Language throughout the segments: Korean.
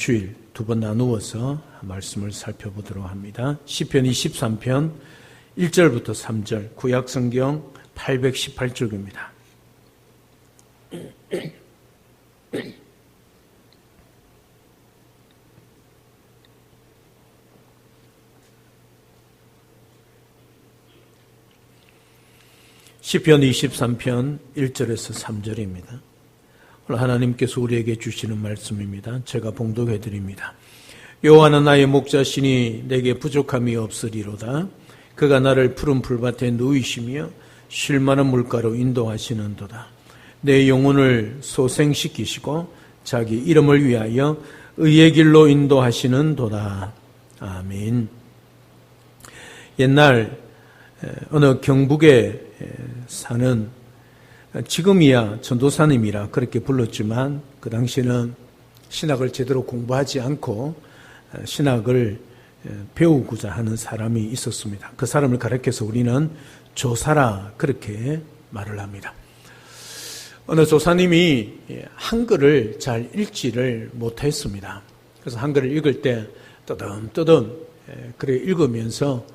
주일 두 번 나누어서 말씀을 살펴보도록 합니다. 시편 23편 1절부터 3절 구약성경 818쪽입니다. 시편 23편 1절에서 3절입니다. 오늘 하나님께서 우리에게 주시는 말씀입니다. 제가 봉독해 드립니다. 여호와는 나의 목자시니 내게 부족함이 없으리로다. 그가 나를 푸른 풀밭에 누이시며 쉴 만한 물가로 인도하시는도다. 내 영혼을 소생시키시고 자기 이름을 위하여 의의 길로 인도하시는도다. 아멘. 옛날 어느 경북에 사는, 지금이야 전도사님이라 그렇게 불렀지만 그 당시에는 신학을 제대로 공부하지 않고 신학을 배우고자 하는 사람이 있었습니다. 그 사람을 가리켜서 우리는 조사라 그렇게 말을 합니다. 어느 조사님이 한글을 잘 읽지를 못했습니다. 그래서 한글을 읽을 때 뜨듬뜨듬 그래 읽으면서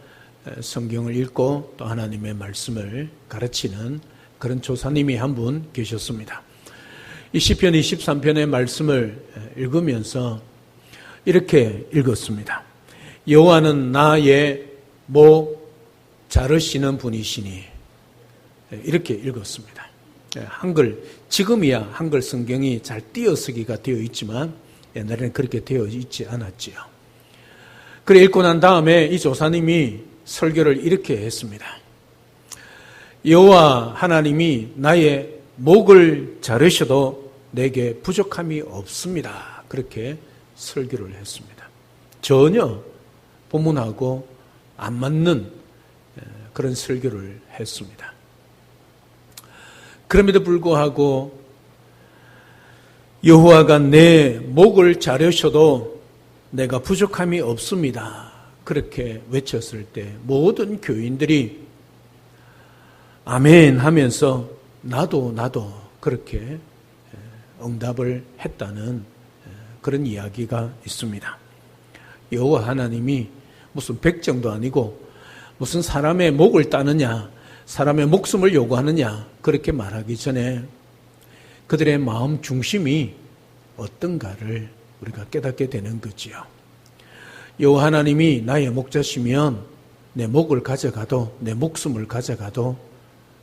성경을 읽고 또 하나님의 말씀을 가르치는 그런 조사님이 한 분 계셨습니다. 이 시편 23편의 말씀을 읽으면서 이렇게 읽었습니다. 여호와는 나의 목 자르시는 분이시니, 이렇게 읽었습니다. 한글, 지금이야 한글 성경이 잘 띄어쓰기가 되어 있지만 옛날에는 그렇게 되어 있지 않았지요. 그래 읽고 난 다음에 이 조사님이 설교를 이렇게 했습니다. 여호와 하나님이 나의 목을 자르셔도 내게 부족함이 없습니다. 그렇게 설교를 했습니다. 전혀 본문하고 안 맞는 그런 설교를 했습니다. 그럼에도 불구하고 여호와가 내 목을 자르셔도 내가 부족함이 없습니다. 그렇게 외쳤을 때 모든 교인들이 아멘 하면서 나도 그렇게 응답을 했다는 그런 이야기가 있습니다. 여호와 하나님이 무슨 백정도 아니고 무슨 사람의 목을 따느냐, 사람의 목숨을 요구하느냐 그렇게 말하기 전에 그들의 마음 중심이 어떤가를 우리가 깨닫게 되는 거지요. 여호와 하나님이 나의 목자시면 내 목을 가져가도 내 목숨을 가져가도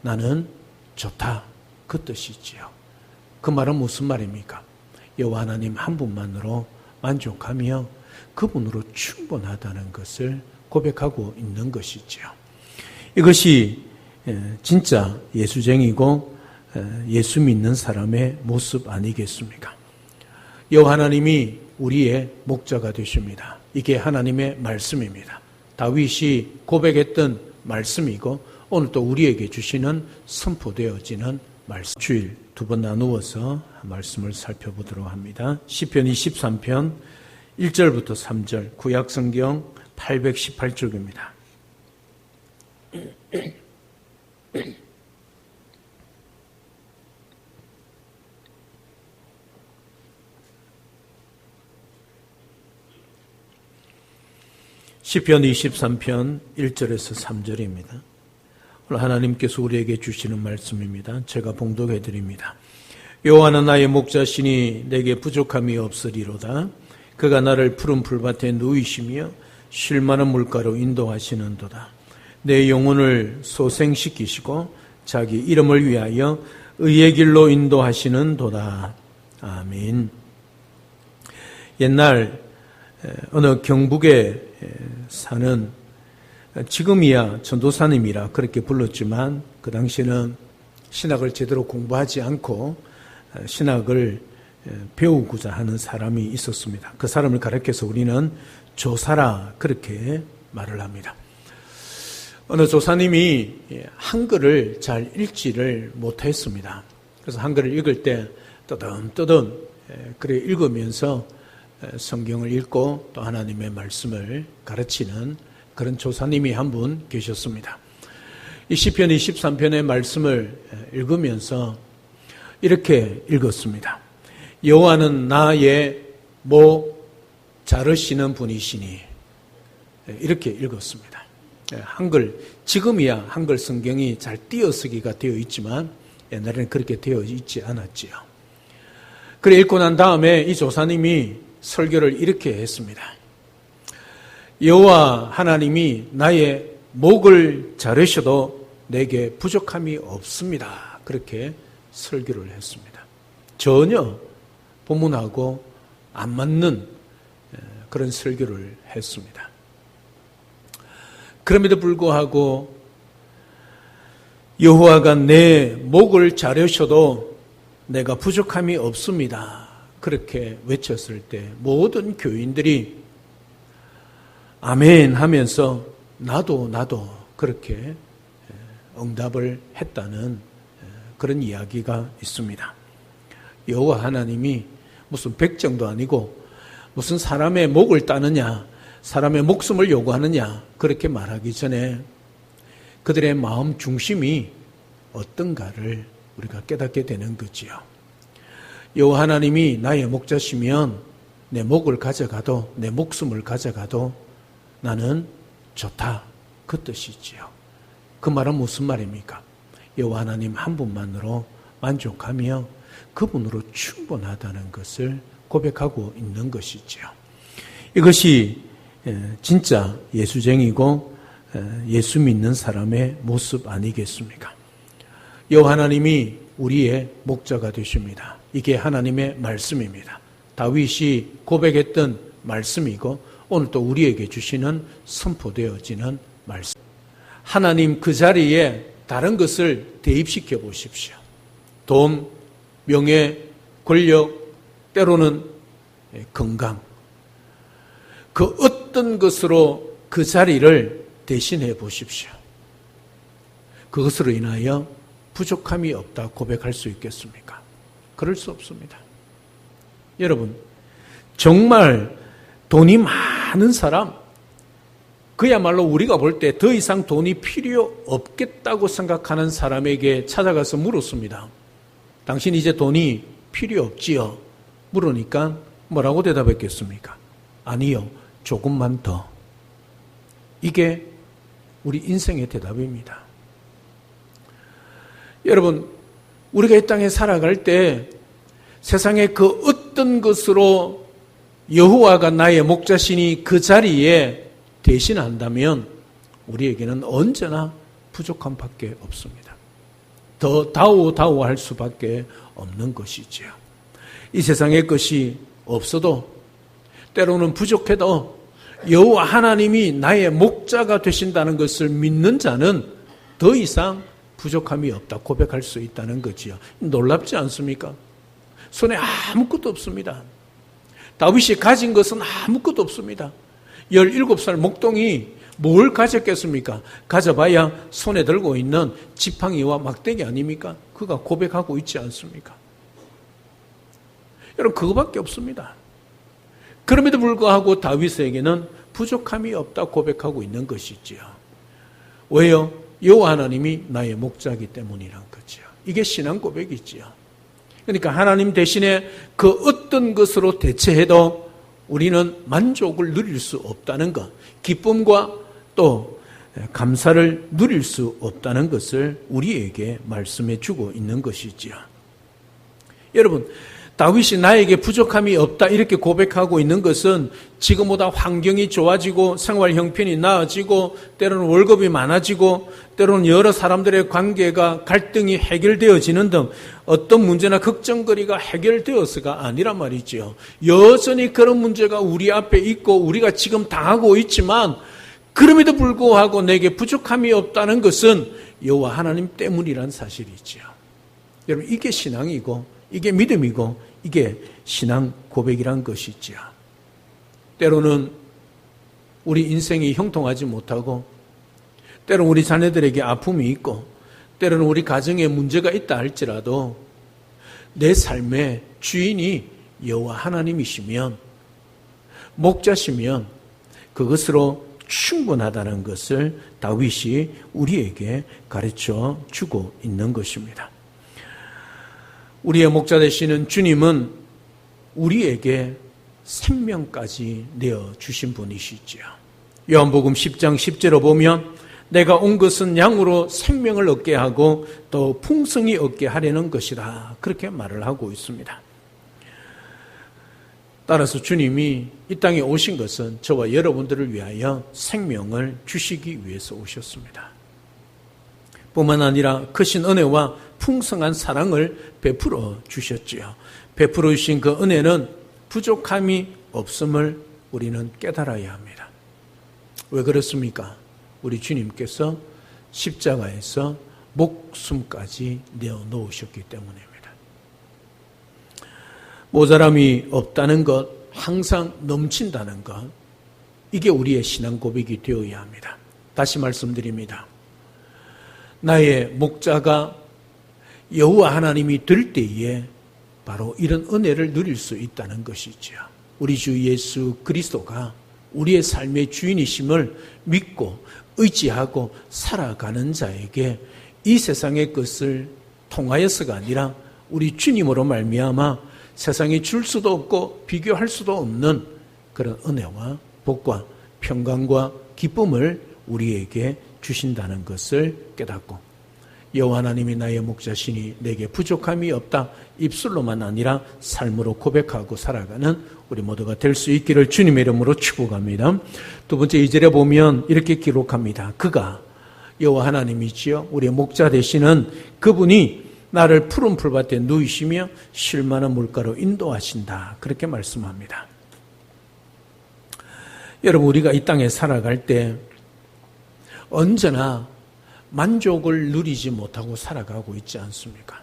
나는 좋다, 그 뜻이지요. 그 말은 무슨 말입니까? 여호와 하나님 한 분만으로 만족하며 그분으로 충분하다는 것을 고백하고 있는 것이지요. 이것이 진짜 예수쟁이고 예수 믿는 사람의 모습 아니겠습니까? 여호와 하나님이 우리의 목자가 되십니다. 이게 하나님의 말씀입니다. 다윗이 고백했던 말씀이고 오늘 또 우리에게 주시는 선포되어지는 말씀. 주일 두 번 나누어서 말씀을 살펴보도록 합니다. 시편 23편 1절부터 3절 구약성경 818쪽입니다. 시편 23편 1절에서 3절입니다. 오늘 하나님께서 우리에게 주시는 말씀입니다. 제가 봉독해 드립니다. 여호와는 나의 목자시니 내게 부족함이 없으리로다. 그가 나를 푸른 풀밭에 누이시며 쉴 만한 물가로 인도하시는도다. 내 영혼을 소생시키시고 자기 이름을 위하여 의의 길로 인도하시는도다. 아멘. 옛날 어느 경북에 사는, 지금이야 전도사님이라 그렇게 불렀지만 그 당시에는 신학을 제대로 공부하지 않고 신학을 배우고자 하는 사람이 있었습니다. 그 사람을 가리켜서 우리는 조사라 그렇게 말을 합니다. 어느 조사님이 한글을 잘 읽지를 못했습니다. 그래서 한글을 읽을 때 뜨듬뜨듬 그래 읽으면서 성경을 읽고 또 하나님의 말씀을 가르치는 그런 조사님이 한 분 계셨습니다. 이 시편 23편의 말씀을 읽으면서 이렇게 읽었습니다. 여호와는 나의 목 자르시는 분이시니 이렇게 읽었습니다. 한글, 지금이야 한글 성경이 잘 띄어쓰기가 되어 있지만 옛날에는 그렇게 되어 있지 않았지요. 그래 읽고 난 다음에 이 조사님이 설교를 이렇게 했습니다. 여호와 하나님이 나의 목을 자르셔도 내게 부족함이 없습니다. 그렇게 설교를 했습니다. 전혀 본문하고 안 맞는 그런 설교를 했습니다. 그럼에도 불구하고 여호와가 내 목을 자르셔도 내가 부족함이 없습니다. 그렇게 외쳤을 때 모든 교인들이 아멘 하면서 나도 그렇게 응답을 했다는 그런 이야기가 있습니다. 여호와 하나님이 무슨 백정도 아니고 무슨 사람의 목을 따느냐, 사람의 목숨을 요구하느냐 그렇게 말하기 전에 그들의 마음 중심이 어떤가를 우리가 깨닫게 되는 거지요. 여호와 하나님이 나의 목자시면 내 목을 가져가도 내 목숨을 가져가도 나는 좋다 그 뜻이지요. 그 말은 무슨 말입니까? 여호와 하나님 한 분만으로 만족하며 그분으로 충분하다는 것을 고백하고 있는 것이지요. 이것이 진짜 예수쟁이고 예수 믿는 사람의 모습 아니겠습니까? 여호와 하나님이 우리의 목자가 되십니다. 이게 하나님의 말씀입니다. 다윗이 고백했던 말씀이고 오늘 또 우리에게 주시는 선포되어지는 말씀. 하나님 그 자리에 다른 것을 대입시켜 보십시오. 돈, 명예, 권력, 때로는 건강. 그 어떤 것으로 그 자리를 대신해 보십시오. 그것으로 인하여 부족함이 없다 고백할 수 있겠습니까? 그럴 수 없습니다. 여러분, 정말 돈이 많은 사람, 그야말로 우리가 볼 때 더 이상 돈이 필요 없겠다고 생각하는 사람에게 찾아가서 물었습니다. 당신 이제 돈이 필요 없지요? 물으니까 뭐라고 대답했겠습니까? 아니요, 조금만 더. 이게 우리 인생의 대답입니다. 여러분, 우리가 이 땅에 살아갈 때 세상의 그 어떤 것으로 여호와가 나의 목자시니 그 자리에 대신한다면 우리에게는 언제나 부족함밖에 없습니다. 더 다오할 수밖에 없는 것이지요. 이 세상의 것이 없어도 때로는 부족해도 여호와 하나님이 나의 목자가 되신다는 것을 믿는 자는 더 이상 부족함이 없다 고백할 수 있다는 거지요. 놀랍지 않습니까? 손에 아무것도 없습니다. 다윗이 가진 것은 아무것도 없습니다. 17살 목동이 뭘 가졌겠습니까? 가져봐야 손에 들고 있는 지팡이와 막대기 아닙니까? 그가 고백하고 있지 않습니까? 여러분, 그거밖에 없습니다. 그럼에도 불구하고 다윗에게는 부족함이 없다 고백하고 있는 것이지요. 왜요? 여호와 하나님이 나의 목자이기 때문이란 거지요. 이게 신앙 고백이지요. 그러니까 하나님 대신에 그 어떤 것으로 대체해도 우리는 만족을 누릴 수 없다는 것, 기쁨과 또 감사를 누릴 수 없다는 것을 우리에게 말씀해 주고 있는 것이지요. 여러분, 다윗이 나에게 부족함이 없다 이렇게 고백하고 있는 것은 지금보다 환경이 좋아지고 생활 형편이 나아지고 때로는 월급이 많아지고 때로는 여러 사람들의 관계가 갈등이 해결되어지는 등 어떤 문제나 걱정거리가 해결되어서가 아니란 말이지요. 여전히 그런 문제가 우리 앞에 있고 우리가 지금 당하고 있지만 그럼에도 불구하고 내게 부족함이 없다는 것은 여호와 하나님 때문이란 사실이지요. 여러분, 이게 신앙이고 이게 믿음이고 이게 신앙 고백이란 것이지요. 때로는 우리 인생이 형통하지 못하고 때로는 우리 자녀들에게 아픔이 있고 때로는 우리 가정에 문제가 있다 할지라도 내 삶의 주인이 여호와 하나님이시면 목자시면 그것으로 충분하다는 것을 다윗이 우리에게 가르쳐 주고 있는 것입니다. 우리의 목자 되시는 주님은 우리에게 생명까지 내어주신 분이시지요. 요한복음 10장 10절로 보면 내가 온 것은 양으로 생명을 얻게 하고 더 풍성히 얻게 하려는 것이라 그렇게 말을 하고 있습니다. 따라서 주님이 이 땅에 오신 것은 저와 여러분들을 위하여 생명을 주시기 위해서 오셨습니다. 뿐만 아니라 크신 은혜와 풍성한 사랑을 베풀어 주셨지요. 베풀어 주신 그 은혜는 부족함이 없음을 우리는 깨달아야 합니다. 왜 그렇습니까? 우리 주님께서 십자가에서 목숨까지 내어놓으셨기 때문입니다. 모자람이 없다는 것, 항상 넘친다는 것, 이게 우리의 신앙 고백이 되어야 합니다. 다시 말씀드립니다. 나의 목자가 여호와 하나님이 될 때에 바로 이런 은혜를 누릴 수 있다는 것이지요. 우리 주 예수 그리스도가 우리의 삶의 주인이심을 믿고 의지하고 살아가는 자에게 이 세상의 것을 통하여서가 아니라 우리 주님으로 말미암아 세상에 줄 수도 없고 비교할 수도 없는 그런 은혜와 복과 평강과 기쁨을 우리에게 주신다는 것을 깨닫고 여호와 하나님이 나의 목자시니 내게 부족함이 없다 입술로만 아니라 삶으로 고백하고 살아가는 우리 모두가 될 수 있기를 주님의 이름으로 축복합니다. 두 번째 2절에 보면 이렇게 기록합니다. 그가 여호와 하나님이지요. 우리의 목자 되시는 그분이 나를 푸른 풀밭에 누이시며 쉴 만한 물가로 인도하신다. 그렇게 말씀합니다. 여러분, 우리가 이 땅에 살아갈 때 언제나 만족을 누리지 못하고 살아가고 있지 않습니까?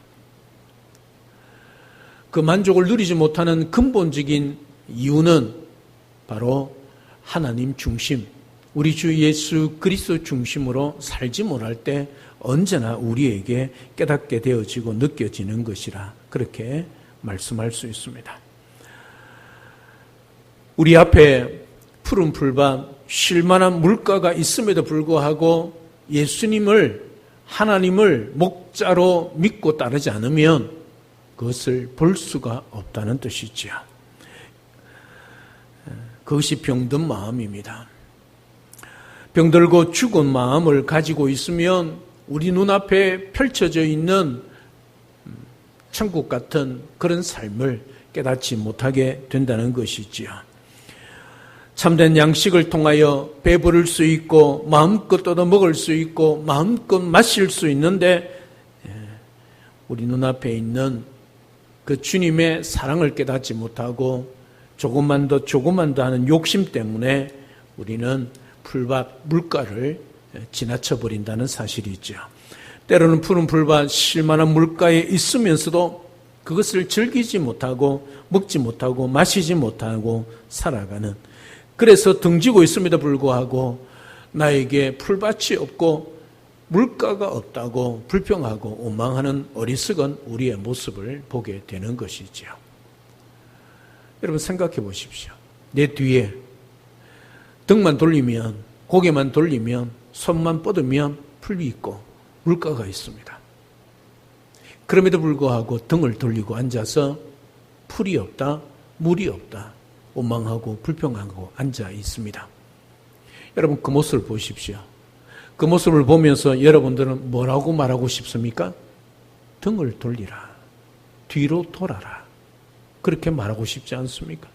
그 만족을 누리지 못하는 근본적인 이유는 바로 하나님 중심, 우리 주 예수 그리스도 중심으로 살지 못할 때 언제나 우리에게 깨닫게 되어지고 느껴지는 것이라 그렇게 말씀할 수 있습니다. 우리 앞에 푸른 풀밭, 쉴만한 물가가 있음에도 불구하고 예수님을, 하나님을 목자로 믿고 따르지 않으면 그것을 볼 수가 없다는 뜻이지요. 그것이 병든 마음입니다. 병들고 죽은 마음을 가지고 있으면 우리 눈앞에 펼쳐져 있는 천국 같은 그런 삶을 깨닫지 못하게 된다는 것이지요. 참된 양식을 통하여 배부를 수 있고 마음껏 뜯어 먹을 수 있고 마음껏 마실 수 있는데 우리 눈앞에 있는 그 주님의 사랑을 깨닫지 못하고 조금만 더 하는 욕심 때문에 우리는 풀밭 물가를 지나쳐 버린다는 사실이죠. 때로는 푸른 풀밭 쉴만한 물가에 있으면서도 그것을 즐기지 못하고 먹지 못하고 마시지 못하고 살아가는, 그래서 등지고 있음에도 불구하고 나에게 풀밭이 없고 물가가 없다고 불평하고 원망하는 어리석은 우리의 모습을 보게 되는 것이죠. 여러분 생각해 보십시오. 내 뒤에 등만 돌리면, 고개만 돌리면, 손만 뻗으면 풀이 있고 물가가 있습니다. 그럼에도 불구하고 등을 돌리고 앉아서 풀이 없다, 물이 없다, 원망하고 불평하고 앉아 있습니다. 여러분 그 모습을 보십시오. 그 모습을 보면서 여러분들은 뭐라고 말하고 싶습니까? 등을 돌리라, 뒤로 돌아라, 그렇게 말하고 싶지 않습니까?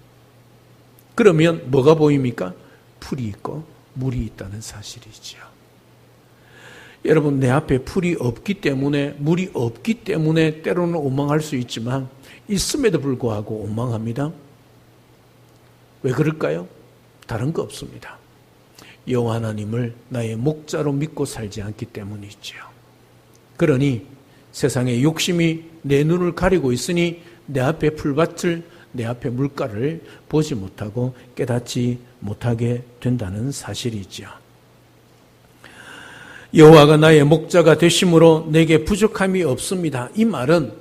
그러면 뭐가 보입니까? 풀이 있고 물이 있다는 사실이지요. 여러분 내 앞에 풀이 없기 때문에, 물이 없기 때문에 때로는 원망할 수 있지만 있음에도 불구하고 원망합니다. 왜 그럴까요? 다른 거 없습니다. 여호와 하나님을 나의 목자로 믿고 살지 않기 때문이지요. 그러니 세상의 욕심이 내 눈을 가리고 있으니 내 앞에 풀밭을, 내 앞에 물가를 보지 못하고 깨닫지 못하게 된다는 사실이지요. 여호와가 나의 목자가 되심으로 내게 부족함이 없습니다. 이 말은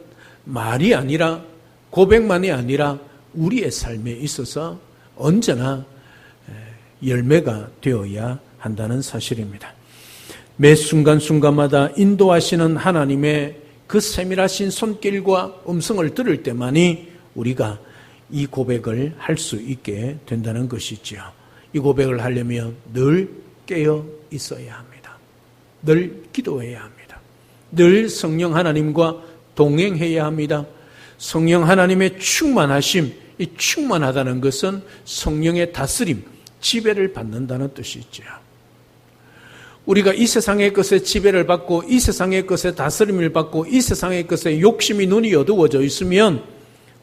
말이 아니라, 고백만이 아니라 우리의 삶에 있어서 언제나 열매가 되어야 한다는 사실입니다. 매 순간순간마다 인도하시는 하나님의 그 세밀하신 손길과 음성을 들을 때만이 우리가 이 고백을 할 수 있게 된다는 것이지요. 이 고백을 하려면 늘 깨어 있어야 합니다. 늘 기도해야 합니다. 늘 성령 하나님과 동행해야 합니다. 성령 하나님의 충만하심, 이 충만하다는 것은 성령의 다스림, 지배를 받는다는 뜻이 있죠. 우리가 이 세상의 것에 지배를 받고 이 세상의 것에 다스림을 받고 이 세상의 것에 욕심이 눈이 어두워져 있으면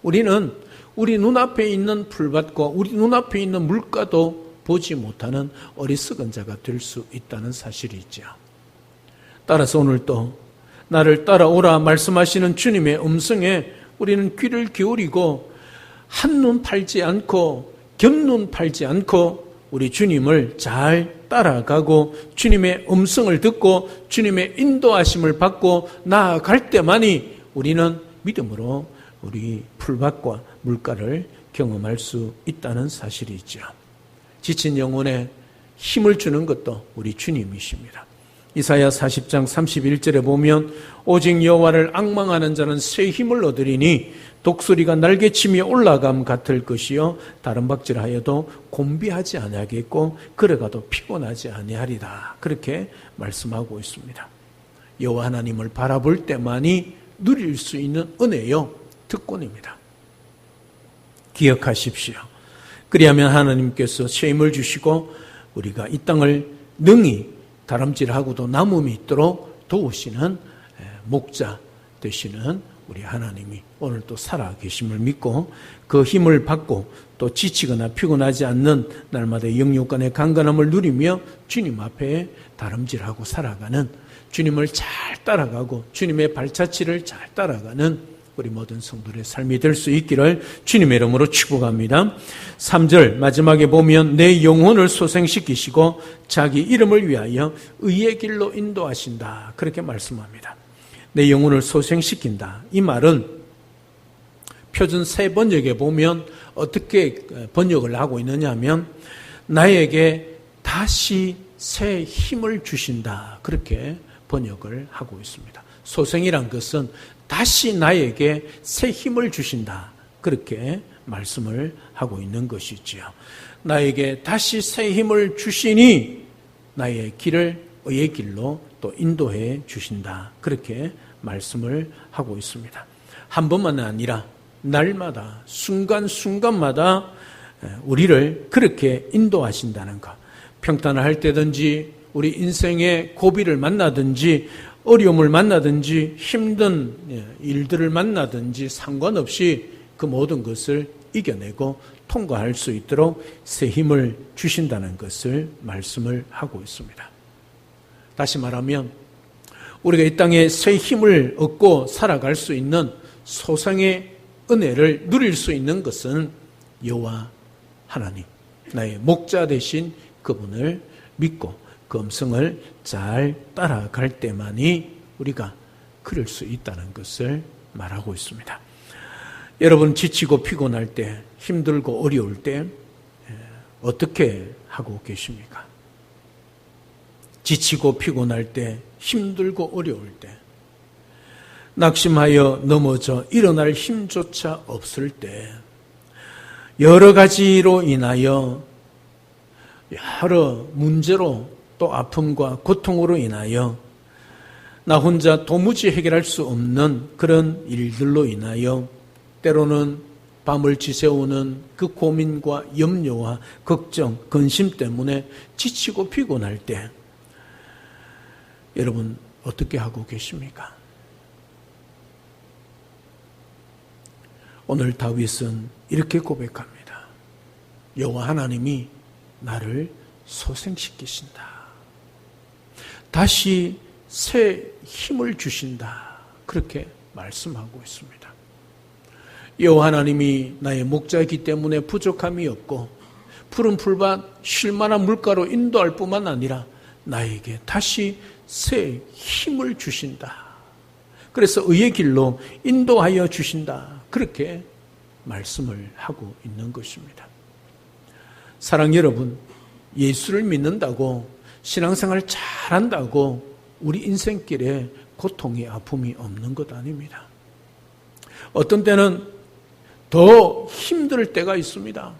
우리는 우리 눈앞에 있는 풀밭과 우리 눈앞에 있는 물가도 보지 못하는 어리석은 자가 될 수 있다는 사실이 있죠. 따라서 오늘도 나를 따라오라 말씀하시는 주님의 음성에 우리는 귀를 기울이고 한눈 팔지 않고 곁눈 팔지 않고 우리 주님을 잘 따라가고 주님의 음성을 듣고 주님의 인도하심을 받고 나아갈 때만이 우리는 믿음으로 우리 풀밭과 물가를 경험할 수 있다는 사실이 있죠. 지친 영혼에 힘을 주는 것도 우리 주님이십니다. 이사야 40장 31절에 보면 오직 여호와를 앙망하는 자는 새 힘을 얻으리니 독수리가 날개치며 올라감 같을 것이요 다른 박질하여도 곤비하지 아니하겠고 걸어가도 피곤하지 아니하리라. 그렇게 말씀하고 있습니다. 여호와 하나님을 바라볼 때만이 누릴 수 있는 은혜요 특권입니다. 기억하십시오. 그리하면 하나님께서 새 힘을 주시고 우리가 이 땅을 능히 다람질하고도 남음이 있도록 도우시는 목자 되시는 우리 하나님이 오늘 또 살아계심을 믿고 그 힘을 받고 또 지치거나 피곤하지 않는 날마다 영육간의 강건함을 누리며 주님 앞에 다름질하고 살아가는, 주님을 잘 따라가고 주님의 발자취를 잘 따라가는 우리 모든 성도들의 삶이 될 수 있기를 주님의 이름으로 축복합니다. 3절 마지막에 보면 내 영혼을 소생시키시고 자기 이름을 위하여 의의 길로 인도하신다. 그렇게 말씀합니다. 내 영혼을 소생시킨다. 이 말은 표준 새 번역에 보면 어떻게 번역을 하고 있느냐 하면 나에게 다시 새 힘을 주신다. 그렇게 번역을 하고 있습니다. 소생이란 것은 다시 나에게 새 힘을 주신다. 그렇게 말씀을 하고 있는 것이지요. 나에게 다시 새 힘을 주시니 나의 길을 의의 길로 또 인도해 주신다. 그렇게 말씀을 하고 있습니다. 한 번만 아니라 날마다 순간순간마다 우리를 그렇게 인도하신다는 것. 평탄을 할 때든지 우리 인생의 고비를 만나든지 어려움을 만나든지 힘든 일들을 만나든지 상관없이 그 모든 것을 이겨내고 통과할 수 있도록 새 힘을 주신다는 것을 말씀을 하고 있습니다. 다시 말하면 우리가 이 땅에 새 힘을 얻고 살아갈 수 있는 소생의 은혜를 누릴 수 있는 것은 여호와 하나님, 나의 목자 되신 그분을 믿고 그 음성을 잘 따라갈 때만이 우리가 그럴 수 있다는 것을 말하고 있습니다. 여러분 지치고 피곤할 때, 힘들고 어려울 때 어떻게 하고 계십니까? 지치고 피곤할 때, 힘들고 어려울 때, 낙심하여 넘어져 일어날 힘조차 없을 때, 여러 가지로 인하여 여러 문제로 또 아픔과 고통으로 인하여 나 혼자 도무지 해결할 수 없는 그런 일들로 인하여 때로는 밤을 지새우는 그 고민과 염려와 걱정, 근심 때문에 지치고 피곤할 때 여러분 어떻게 하고 계십니까? 오늘 다윗은 이렇게 고백합니다. 여호와 하나님이 나를 소생시키신다. 다시 새 힘을 주신다. 그렇게 말씀하고 있습니다. 여호와 하나님이 나의 목자이기 때문에 부족함이 없고 푸른 풀밭 쉴만한 물가로 인도할 뿐만 아니라 나에게 다시 새 힘을 주신다. 그래서 의의 길로 인도하여 주신다. 그렇게 말씀을 하고 있는 것입니다. 사랑 여러분, 예수를 믿는다고 신앙생활 잘한다고 우리 인생길에 고통이 아픔이 없는 것 아닙니다. 어떤 때는 더 힘들 때가 있습니다.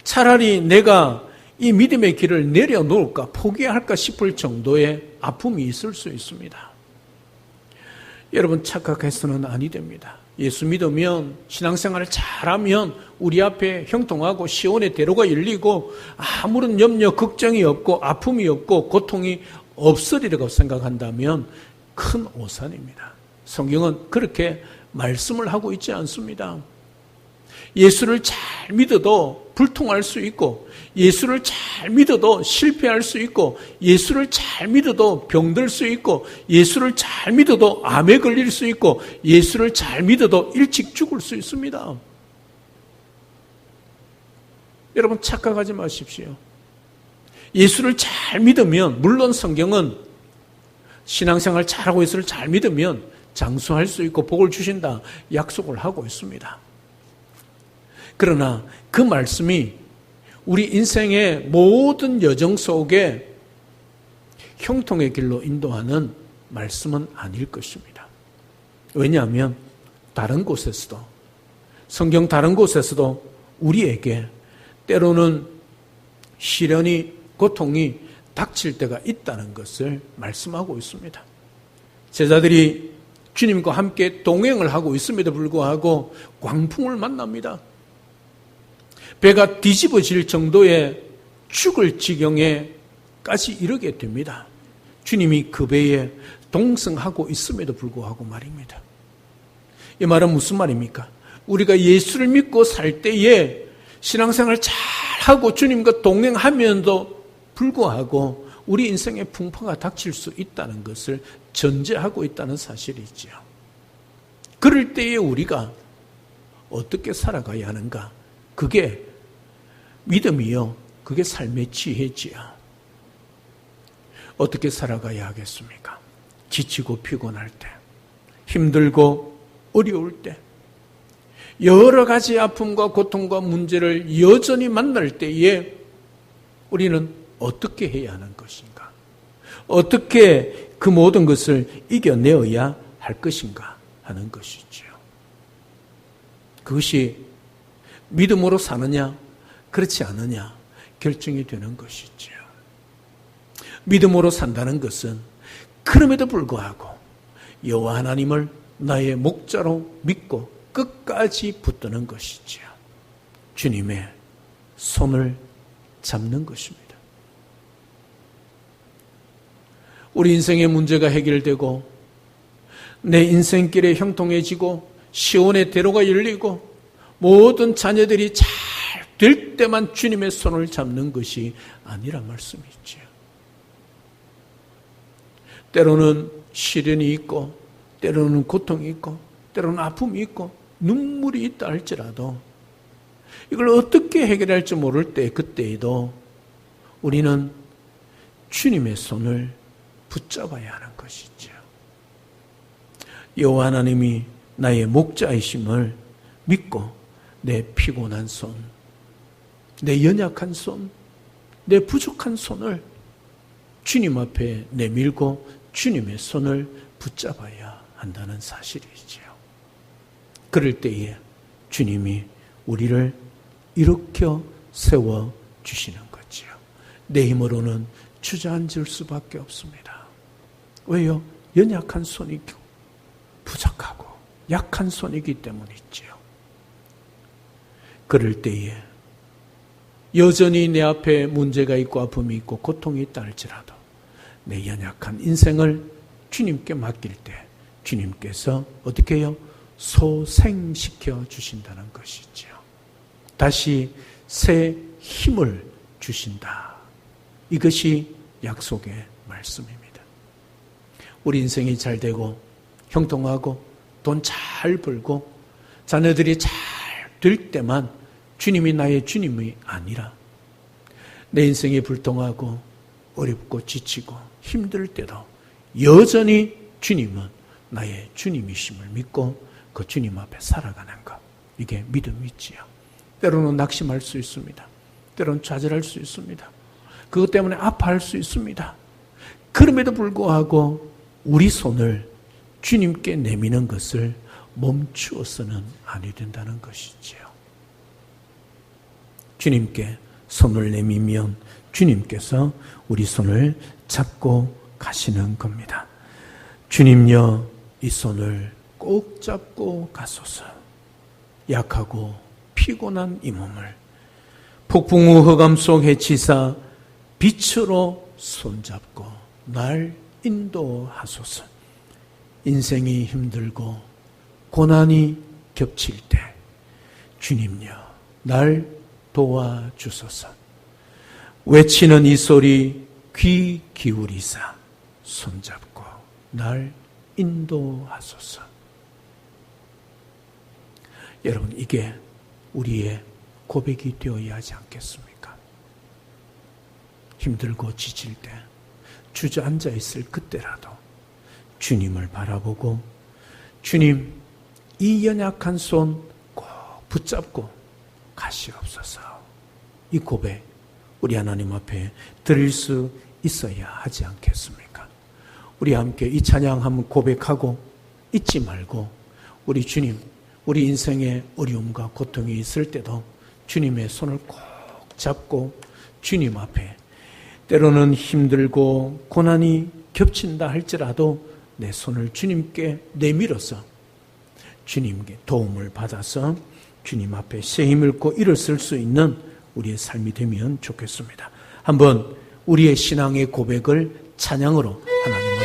차라리 내가 이 믿음의 길을 내려놓을까 포기할까 싶을 정도의 아픔이 있을 수 있습니다. 여러분 착각해서는 아니 됩니다. 예수 믿으면 신앙생활을 잘하면 우리 앞에 형통하고 시온의 대로가 열리고 아무런 염려 걱정이 없고 아픔이 없고 고통이 없으리라고 생각한다면 큰 오산입니다. 성경은 그렇게 말씀을 하고 있지 않습니다. 예수를 잘 믿어도 불통할 수 있고 예수를 잘 믿어도 실패할 수 있고 예수를 잘 믿어도 병들 수 있고 예수를 잘 믿어도 암에 걸릴 수 있고 예수를 잘 믿어도 일찍 죽을 수 있습니다. 여러분 착각하지 마십시오. 예수를 잘 믿으면 물론 성경은 신앙생활 잘하고 예수를 잘 믿으면 장수할 수 있고 복을 주신다 약속을 하고 있습니다. 그러나 그 말씀이 우리 인생의 모든 여정 속에 형통의 길로 인도하는 말씀은 아닐 것입니다. 왜냐하면 다른 곳에서도 성경 다른 곳에서도 우리에게 때로는 시련이 고통이 닥칠 때가 있다는 것을 말씀하고 있습니다. 제자들이 주님과 함께 동행을 하고 있음에도 불구하고 광풍을 만납니다. 배가 뒤집어질 정도의 죽을 지경에까지 이르게 됩니다. 주님이 그 배에 동승하고 있음에도 불구하고 말입니다. 이 말은 무슨 말입니까? 우리가 예수를 믿고 살 때에 신앙생활 잘하고 주님과 동행하면도 불구하고 우리 인생에 풍파가 닥칠 수 있다는 것을 전제하고 있다는 사실이죠. 그럴 때에 우리가 어떻게 살아가야 하는가? 그게 믿음이요. 그게 삶의 지혜지요. 어떻게 살아가야 하겠습니까? 지치고 피곤할 때, 힘들고 어려울 때, 여러 가지 아픔과 고통과 문제를 여전히 만날 때에 우리는 어떻게 해야 하는 것인가? 어떻게 그 모든 것을 이겨내어야 할 것인가 하는 것이죠. 그것이 믿음으로 사느냐, 그렇지 않느냐 결정이 되는 것이죠. 믿음으로 산다는 것은 그럼에도 불구하고 여호와 하나님을 나의 목자로 믿고 끝까지 붙드는 것이죠. 주님의 손을 잡는 것입니다. 우리 인생의 문제가 해결되고 내 인생길에 형통해지고 시온의 대로가 열리고 모든 자녀들이 잘 될 때만 주님의 손을 잡는 것이 아니란 말씀이죠. 때로는 시련이 있고 때로는 고통이 있고 때로는 아픔이 있고 눈물이 있다 할지라도 이걸 어떻게 해결할지 모를 때 그때에도 우리는 주님의 손을 붙잡아야 하는 것이죠. 여호와 하나님이 나의 목자이심을 믿고 내 피곤한 손, 내 연약한 손, 내 부족한 손을 주님 앞에 내밀고 주님의 손을 붙잡아야 한다는 사실이지요. 그럴 때에 주님이 우리를 일으켜 세워 주시는 거지요. 내 힘으로는 주저앉을 수밖에 없습니다. 왜요? 연약한 손이 부족하고 약한 손이기 때문이지요. 그럴 때에 여전히 내 앞에 문제가 있고 아픔이 있고 고통이 있다 할지라도 내 연약한 인생을 주님께 맡길 때 주님께서 어떻게 해요? 소생시켜 주신다는 것이죠. 다시 새 힘을 주신다. 이것이 약속의 말씀입니다. 우리 인생이 잘 되고 형통하고 돈 잘 벌고 자녀들이 잘 될 때만 주님이 나의 주님이 아니라 내 인생이 불통하고 어렵고 지치고 힘들 때도 여전히 주님은 나의 주님이심을 믿고 그 주님 앞에 살아가는 것. 이게 믿음이지요. 때로는 낙심할 수 있습니다. 때로는 좌절할 수 있습니다. 그것 때문에 아파할 수 있습니다. 그럼에도 불구하고 우리 손을 주님께 내미는 것을 멈추어서는 아니 된다는 것이지요. 주님께 손을 내밀면 주님께서 우리 손을 잡고 가시는 겁니다. 주님여, 이 손을 꼭 잡고 가소서. 약하고 피곤한 이 몸을 폭풍우 흑암 속 해치사 빛으로 손잡고 날 인도하소서. 인생이 힘들고 고난이 겹칠 때 주님여, 날 도와주소서. 외치는 이 소리 귀 기울이사 손잡고 날 인도하소서. 여러분, 이게 우리의 고백이 되어야 하지 않겠습니까? 힘들고 지칠 때, 주저앉아 있을 그때라도 주님을 바라보고 주님, 이 연약한 손 꼭 붙잡고 가시옵소서. 이 고백 우리 하나님 앞에 드릴 수 있어야 하지 않겠습니까? 우리 함께 이 찬양 한번 고백하고 잊지 말고 우리 주님, 우리 인생의 어려움과 고통이 있을 때도 주님의 손을 꼭 잡고 주님 앞에, 때로는 힘들고 고난이 겹친다 할지라도 내 손을 주님께 내밀어서 주님께 도움을 받아서 주님 앞에 새 힘을 고 일어설 수 있는 우리의 삶이 되면 좋겠습니다. 한번 우리의 신앙의 고백을 찬양으로 하나님 앞에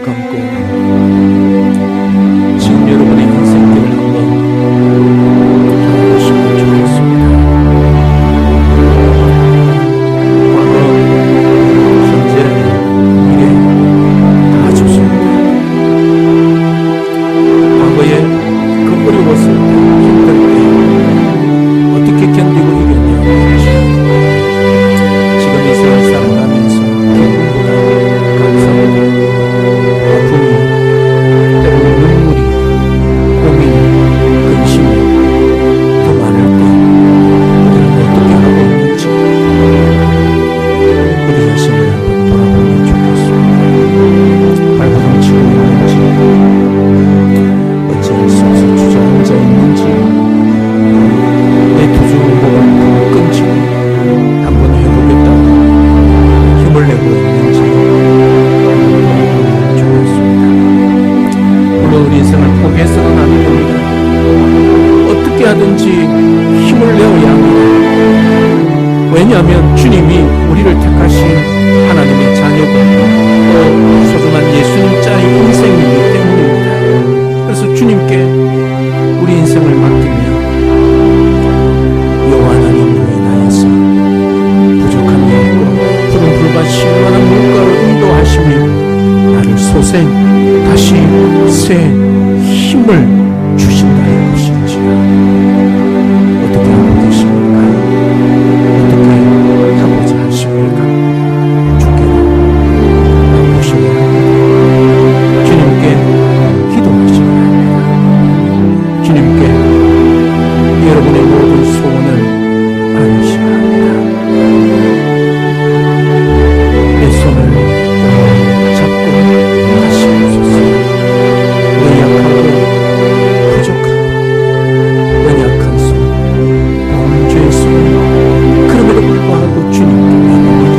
한번 고백을 지금 여러분의 인생들을 한번 돌아보시면 좋겠습니다. 얼마든지 힘을 내어야 합니다. 왜냐하면 주님이 우리를 택하신 하나님의 자녀고 또 소중한 예수님자의 인생이기 때문입니다. 그래서 주님께 우리 인생을 맡기며 여호와 하나님으로 인하여서 부족함이 있고 푸른 불과 실만한 물가로 인도하시며 나를 소생 다시 새 힘을 주신다는 것인지요. 어떻게 하고 계십니까? 어떻게 하고자 하십니까? 주께로 나오시면 합니다. 주님께 기도하시면 합니다. 주님께 여러분의 모든 소원을 아뢰시면 합니다. 내 손을 잡고 가시옵소서. 내 약하고 부족하고 연약한 손, 범죄의 손, 그럼에도 불구하고 주님께 매듭니다.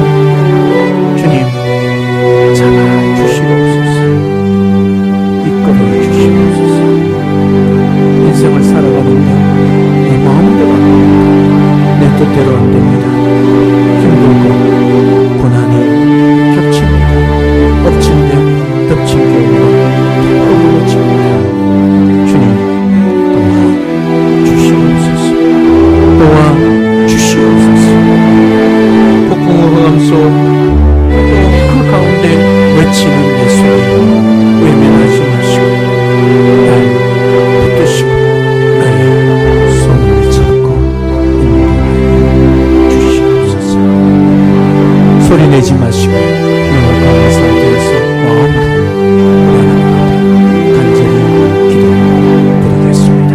주님 잡아주시옵소서. 이끌어 주시옵소서. 인생을 살아가는데 내 마음대로 안 됩니다. 내 뜻대로 안 됩니다. 힘들고 고난이 겹칩니다. 엎친 데 덮친 게 더 무너집니다. 주님 도와주시옵소서. 도와주시옵소서. 폭풍 흑암 속 그 가운데 외치는 내 소리 외면하지 마시고 날 붙드시고 나의 손을 잡고 인도하여 주시옵소서. 소리내지 마시고 눈을 감은 상태에서 마음으로 간절히 기도드리겠습니다.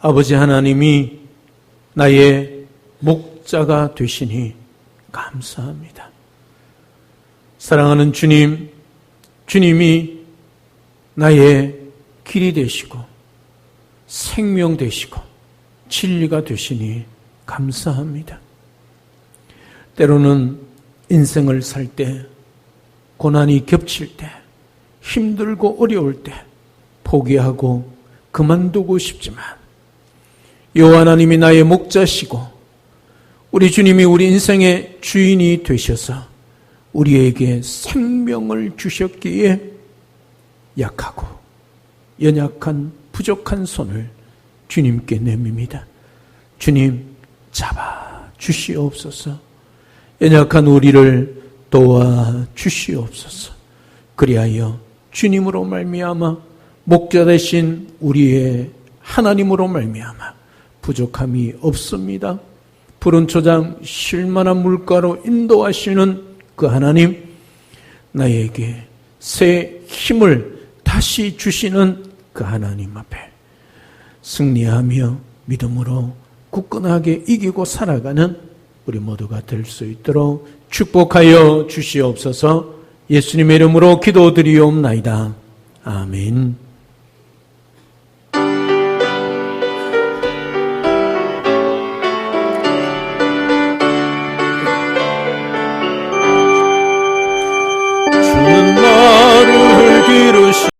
아버지 하나님이 나의 목자가 되시니 감사합니다. 사랑하는 주님, 주님이 나의 길이 되시고 생명 되시고 진리가 되시니 감사합니다. 때로는 인생을 살 때, 고난이 겹칠 때, 힘들고 어려울 때 포기하고 그만두고 싶지만 여호와 하나님이 나의 목자시고 우리 주님이 우리 인생의 주인이 되셔서 우리에게 생명을 주셨기에 약하고 연약한 부족한 손을 주님께 내밉니다. 주님 잡아 주시옵소서. 연약한 우리를 도와 주시옵소서. 그리하여 주님으로 말미암아 목자 되신 우리의 하나님으로 말미암아 부족함이 없습니다. 푸른 초장 쉴만한 물가로 인도하시는 그 하나님, 나에게 새 힘을 다시 주시는 그 하나님 앞에 승리하며 믿음으로 굳건하게 이기고 살아가는 우리 모두가 될 수 있도록 축복하여 주시옵소서. 예수님의 이름으로 기도드리옵나이다. 아멘.